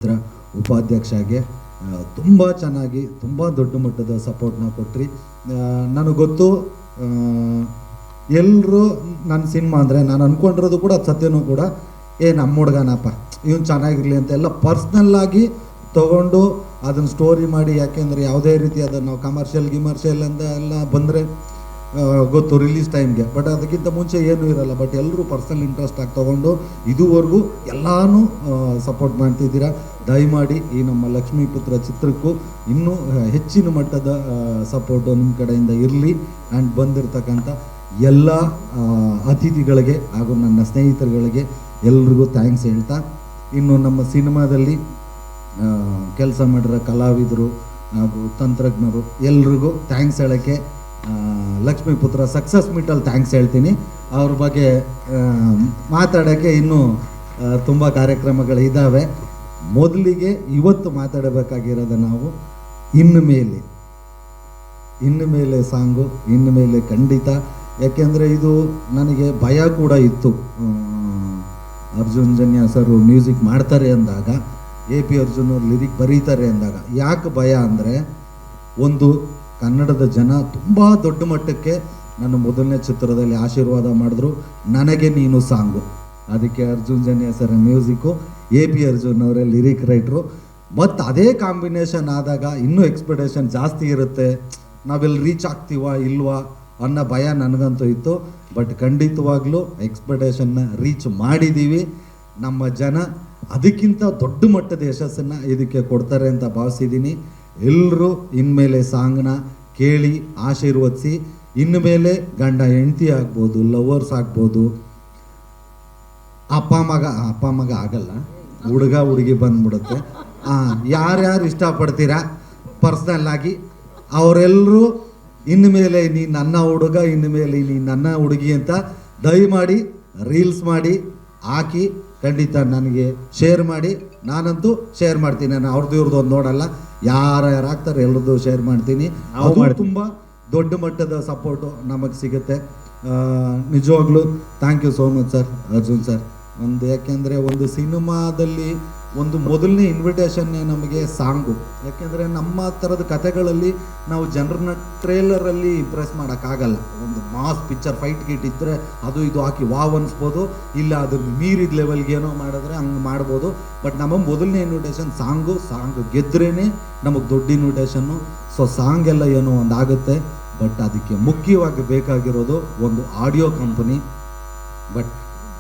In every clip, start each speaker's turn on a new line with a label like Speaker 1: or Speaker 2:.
Speaker 1: ಉಪಾಧ್ಯಕ್ಷಗೆ ತುಂಬ ಚೆನ್ನಾಗಿ ತುಂಬ ದೊಡ್ಡ ಮಟ್ಟದ ಸಪೋರ್ಟ್ನ ಕೊಟ್ರಿ. ನನಗೆ ಗೊತ್ತು ಎಲ್ಲರೂ ನನ್ನ ಸಿನಿಮಾ ಅಂದರೆ ನಾನು ಅಂದ್ಕೊಂಡಿರೋದು ಕೂಡ ಸತ್ಯನೂ ಕೂಡ ನಮ್ಮ ಹುಡುಗನಪ್ಪ ಇವನು ಚೆನ್ನಾಗಿರಲಿ ಅಂತ ಎಲ್ಲ ಪರ್ಸ್ನಲ್ಲಾಗಿ ತೊಗೊಂಡು ಅದನ್ನು ಸ್ಟೋರಿ ಮಾಡಿ, ಯಾಕೆಂದರೆ ಯಾವುದೇ ರೀತಿ ಅದನ್ನು ನಾವು ಕಮರ್ಷಿಯಲ್ ಅಂತ ಎಲ್ಲ ಬಂದರೆ ಗೊತ್ತು ರಿಲೀಸ್ ಟೈಮ್ಗೆ, ಬಟ್ ಅದಕ್ಕಿಂತ ಮುಂಚೆ ಏನೂ ಇರಲ್ಲ. ಬಟ್ ಎಲ್ಲರೂ ಪರ್ಸನಲ್ ಇಂಟ್ರೆಸ್ಟ್ ಆಗಿ ತೊಗೊಂಡು ಇದುವರೆಗೂ ಎಲ್ಲನೂ ಸಪೋರ್ಟ್ ಮಾಡ್ತಿದ್ದೀರಾ. ದಯಮಾಡಿ ಈ ನಮ್ಮ ಲಕ್ಷ್ಮೀಪುತ್ರ ಚಿತ್ರಕ್ಕೂ ಇನ್ನೂ ಹೆಚ್ಚಿನ ಮಟ್ಟದ ಸಪೋರ್ಟು ನಿಮ್ಮ ಕಡೆಯಿಂದ ಇರಲಿ. ಆ್ಯಂಡ್ ಬಂದಿರತಕ್ಕಂಥ ಎಲ್ಲ ಅತಿಥಿಗಳಿಗೆ ಹಾಗೂ ನನ್ನ ಸ್ನೇಹಿತರುಗಳಿಗೆ ಎಲ್ರಿಗೂ ಥ್ಯಾಂಕ್ಸ್ ಹೇಳ್ತಾ, ಇನ್ನು ನಮ್ಮ ಸಿನಿಮಾದಲ್ಲಿ ಕೆಲಸ ಮಾಡಿರೋ ಕಲಾವಿದರು ಹಾಗೂ ತಂತ್ರಜ್ಞರು ಎಲ್ರಿಗೂ ಥ್ಯಾಂಕ್ಸ್ ಹೇಳೋಕ್ಕೆ ಲಕ್ಷ್ಮೀಪುತ್ರ ಸಕ್ಸಸ್ ಮೀಟಲ್ಲಿ ಥ್ಯಾಂಕ್ಸ್ ಹೇಳ್ತೀನಿ. ಅವ್ರ ಬಗ್ಗೆ ಮಾತಾಡೋಕ್ಕೆ ಇನ್ನೂ ತುಂಬ ಕಾರ್ಯಕ್ರಮಗಳಿದ್ದಾವೆ. ಮೊದಲಿಗೆ ಇವತ್ತು ಮಾತಾಡಬೇಕಾಗಿರೋದು ನಾವು ಇನ್ನು ಮೇಲೆ ಸಾಂಗು ಇನ್ನು ಮೇಲೆ ಖಂಡಿತ, ಯಾಕೆಂದರೆ ಇದು ನನಗೆ ಭಯ ಕೂಡ ಇತ್ತು. ಅರ್ಜುನ್ ಜನ್ಯ ಸರು ಮ್ಯೂಸಿಕ್ ಮಾಡ್ತಾರೆ ಅಂದಾಗ, AP ಅರ್ಜುನ್ ಅವ್ರು ಲಿರಿಕ್ ಬರೀತಾರೆ ಅಂದಾಗ ಯಾಕೆ ಭಯ ಅಂದರೆ, ಒಂದು ಕನ್ನಡದ ಜನ ತುಂಬ ದೊಡ್ಡ ಮಟ್ಟಕ್ಕೆ ನನ್ನ ಮೊದಲನೇ ಚಿತ್ರದಲ್ಲಿ ಆಶೀರ್ವಾದ ಮಾಡಿದ್ರು, ನನಗೆ ನೀನು ಸಾಂಗು. ಅದಕ್ಕೆ ಅರ್ಜುನ್ ಜನ್ಯ ಸರ ಮ್ಯೂಸಿಕ್ಕು, AP ಅರ್ಜುನ್ ಅವರೇ ಲಿರಿಕ್ ರೈಟ್ರು. ಮತ್ತು ಅದೇ ಕಾಂಬಿನೇಷನ್ ಆದಾಗ ಇನ್ನೂ ಎಕ್ಸ್ಪೆಕ್ಟೇಷನ್ ಜಾಸ್ತಿ ಇರುತ್ತೆ, ನಾವೆಲ್ಲಿ ರೀಚ್ ಆಗ್ತೀವಾ ಇಲ್ವಾ ಅನ್ನೋ ಭಯ ನನಗಂತೂ ಇತ್ತು. ಬಟ್ ಖಂಡಿತವಾಗ್ಲೂ ಎಕ್ಸ್ಪೆಕ್ಟೇಷನ್ನ ರೀಚ್ ಮಾಡಿದ್ದೀವಿ. ನಮ್ಮ ಜನ ಅದಕ್ಕಿಂತ ದೊಡ್ಡ ಮಟ್ಟದ ಯಶಸ್ಸನ್ನು ಇದಕ್ಕೆ ಕೊಡ್ತಾರೆ ಅಂತ ಭಾವಿಸಿದ್ದೀನಿ. ಎಲ್ಲರೂ ಇನ್ಮೇಲೆ ಸಾಂಗ್ನ ಕೇಳಿ ಆಶೀರ್ವದಿಸಿ, ಇನ್ನು ಮೇಲೆ ಗಂಡ ಹೆಂಡತಿ ಆಗ್ಬೋದು, ಲವರ್ಸ್ ಆಗ್ಬೋದು, ಅಪ್ಪ ಮಗ ಆಗಲ್ಲ, ಹುಡುಗ ಹುಡುಗಿ ಬಂದ್ಬಿಡುತ್ತೆ. ಯಾರ್ಯಾರು ಇಷ್ಟಪಡ್ತೀರಾ ಪರ್ಸ್ನಲ್ಲಾಗಿ ಅವರೆಲ್ಲರೂ ಇನ್ನು ಮೇಲೆ ನೀ ನನ್ನ ಹುಡುಗ, ಇನ್ನು ಮೇಲೆ ನೀ ನನ್ನ ಹುಡುಗಿ ಅಂತ ದಯಮಾಡಿ ರೀಲ್ಸ್ ಮಾಡಿ ಹಾಕಿ ಖಂಡಿತ ನನಗೆ ಶೇರ್ ಮಾಡಿ. ನಾನಂತೂ ಶೇರ್ ಮಾಡ್ತೀನಿ, ನಾನು ಅವ್ರದ್ದು ಇವ್ರದ್ದು ಒಂದು ನೋಡಲ್ಲ, ಯಾರು ಆಗ್ತಾರೆ ಎಲ್ಲರದ್ದು ಶೇರ್ ಮಾಡ್ತೀನಿ. ಅದು ತುಂಬ ದೊಡ್ಡ ಮಟ್ಟದ ಸಪೋರ್ಟು ನಮಗೆ ಸಿಗುತ್ತೆ. ನಿಜವಾಗ್ಲೂ thank you so much sir, Arjun sir. ಯಾಕೆಂದರೆ ಒಂದು ಸಿನಿಮಾದಲ್ಲಿ ಒಂದು ಮೊದಲನೇ ಇನ್ವಿಟೇಷನ್ನೇ ನಮಗೆ ಸಾಂಗು. ಯಾಕೆಂದರೆ ನಮ್ಮ ಥರದ ಕಥೆಗಳಲ್ಲಿ ನಾವು ಜನರನ್ನ ಟ್ರೇಲರಲ್ಲಿ ಇಂಪ್ರೆಸ್ ಮಾಡೋಕ್ಕಾಗಲ್ಲ. ಒಂದು ಮಾಸ್ ಪಿಕ್ಚರ್ ಫೈಟ್ ಗೀಟ್ ಇದ್ದರೆ ಅದು ಇದು ಹಾಕಿ ವಾವ್ ಅನಿಸ್ಬೋದು, ಇಲ್ಲ ಅದನ್ನು ಮೀರಿದ ಲೆವೆಲ್ಗೆ ಏನೋ ಮಾಡಿದ್ರೆ ಹಂಗೆ ಮಾಡ್ಬೋದು. ಬಟ್ ನಮ್ಮ ಮೊದಲನೇ ಇನ್ವಿಟೇಷನ್ ಸಾಂಗು ಗೆದ್ರೇ ನಮಗೆ ದೊಡ್ಡ ಇನ್ವಿಟೇಷನ್ನು. ಸೊ ಸಾಂಗ್ ಎಲ್ಲ ಏನೋ ಒಂದು ಆಗುತ್ತೆ, ಬಟ್ ಅದಕ್ಕೆ ಮುಖ್ಯವಾಗಿ ಬೇಕಾಗಿರೋದು ಒಂದು audio company. But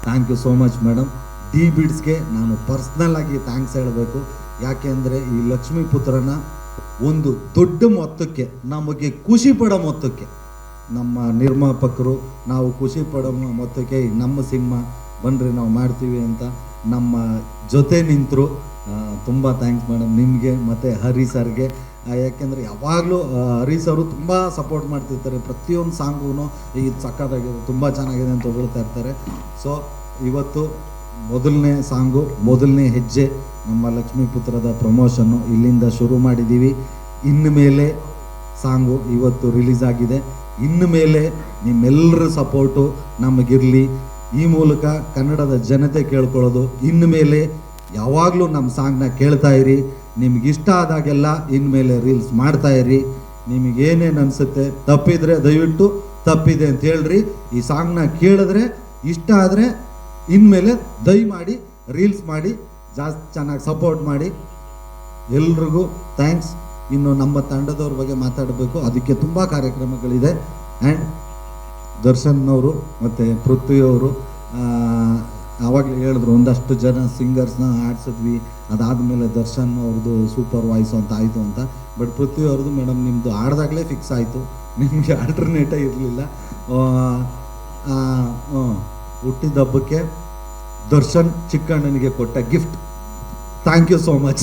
Speaker 1: thank you so much madam. ಡಿ ಬಿಡ್ಸ್ಗೆ ನಾನು ಪರ್ಸ್ನಲ್ಲಾಗಿ ಥ್ಯಾಂಕ್ಸ್ ಹೇಳಬೇಕು. ಯಾಕೆಂದರೆ ಈ ಲಕ್ಷ್ಮೀಪುತ್ರನ ಒಂದು ದೊಡ್ಡ ಮೊತ್ತಕ್ಕೆ, ನಮಗೆ ಖುಷಿ ಪಡೋ ಮೊತ್ತಕ್ಕೆ, ನಮ್ಮ ನಿರ್ಮಾಪಕರು ನಾವು ಖುಷಿ ಪಡೋ ಮೊತ್ತಕ್ಕೆ ನಮ್ಮ ಸಿನಿಮಾ ಬನ್ನಿರಿ ನಾವು ಮಾಡ್ತೀವಿ ಅಂತ ನಮ್ಮ ಜೊತೆ ನಿಂತರು. ತುಂಬ ಥ್ಯಾಂಕ್ಸ್ ಮೇಡಮ್ ನಿಮಗೆ ಮತ್ತು ಹರಿ ಸರ್ಗೆ. ಯಾಕೆಂದರೆ ಯಾವಾಗಲೂ ಹರಿ ಸರು ತುಂಬ ಸಪೋರ್ಟ್ ಮಾಡ್ತಿರ್ತಾರೆ. ಪ್ರತಿಯೊಂದು ಸಾಂಗೂ ಇದು ಸಕ್ಕತ್ತಾಗಿದೆ, ತುಂಬ ಚೆನ್ನಾಗಿದೆ ಅಂತ ಹೊಗಳ್ತಾ ಇರ್ತಾರೆ. ಸೊ ಇವತ್ತು ಮೊದಲನೇ ಸಾಂಗು, ಮೊದಲನೇ ಹೆಜ್ಜೆ ನಮ್ಮ ಲಕ್ಷ್ಮೀಪುತ್ರದ ಪ್ರಮೋಷನ್ನು ಇಲ್ಲಿಂದ ಶುರು ಮಾಡಿದ್ದೀವಿ. ಇನ್ನು ಮೇಲೆ ಸಾಂಗು ಇವತ್ತು ರಿಲೀಸ್ ಆಗಿದೆ. ಇನ್ನು ಮೇಲೆ ನಿಮ್ಮೆಲ್ಲರ ಸಪೋರ್ಟು ನಮಗಿರಲಿ. ಈ ಮೂಲಕ ಕನ್ನಡದ ಜನತೆ ಕೇಳ್ಕೊಳ್ಳೋದು, ಇನ್ನು ಮೇಲೆ ಯಾವಾಗಲೂ ನಮ್ಮ ಸಾಂಗ್ನ ಕೇಳ್ತಾ ಇರಿ. ನಿಮಗಿಷ್ಟ ಆದಾಗೆಲ್ಲ ಇನ್ಮೇಲೆ ರೀಲ್ಸ್ ಮಾಡ್ತಾಯಿರಿ. ನಿಮಗೇನೇನು ಅನಿಸುತ್ತೆ, ತಪ್ಪಿದರೆ ದಯವಿಟ್ಟು ತಪ್ಪಿದೆ ಅಂತ ಹೇಳ್ರಿ. ಈ ಸಾಂಗ್ನ ಕೇಳಿದ್ರೆ ಇಷ್ಟ ಆದರೆ ಇನ್ಮೇಲೆ ದಯಮಾಡಿ ರೀಲ್ಸ್ ಮಾಡಿ, ಜಾಸ್ತಿ ಚೆನ್ನಾಗಿ ಸಪೋರ್ಟ್ ಮಾಡಿ. ಎಲ್ರಿಗೂ ಥ್ಯಾಂಕ್ಸ್. ಇನ್ನು ನಮ್ಮ ತಂಡದವ್ರ ಬಗ್ಗೆ ಮಾತಾಡಬೇಕು, ಅದಕ್ಕೆ ತುಂಬ ಕಾರ್ಯಕ್ರಮಗಳಿದೆ. ಆ್ಯಂಡ್ ದರ್ಶನ್ ಅವರು ಮತ್ತು ಪೃಥ್ವಿಯವರು ಆವಾಗಲೇ ಹೇಳಿದ್ರು ಒಂದಷ್ಟು ಜನ ಸಿಂಗರ್ಸ್ನ ಆಡಿಸಿದ್ವಿ, ಅದಾದಮೇಲೆ ದರ್ಶನ್ ಅವ್ರದ್ದು ಸೂಪರ್ ವಾಯ್ಸು ಅಂತ ಆಯಿತು ಅಂತ. ಬಟ್ ಪೃಥ್ವಿ ಅವ್ರದ್ದು ಮೇಡಮ್ ನಿಮ್ಮದು ಆಡ್ದಾಗಲೇ ಫಿಕ್ಸ್ ಆಯಿತು, ನಿಮಗೆ ಆಲ್ಟರ್ನೇಟೇ ಇರಲಿಲ್ಲ. ಹುಟ್ಟಿದ ಹಬ್ಬಕ್ಕೆ ದರ್ಶನ್ ಚಿಕ್ಕಣ್ಣನಿಗೆ ಕೊಟ್ಟ gift. Thank you so much.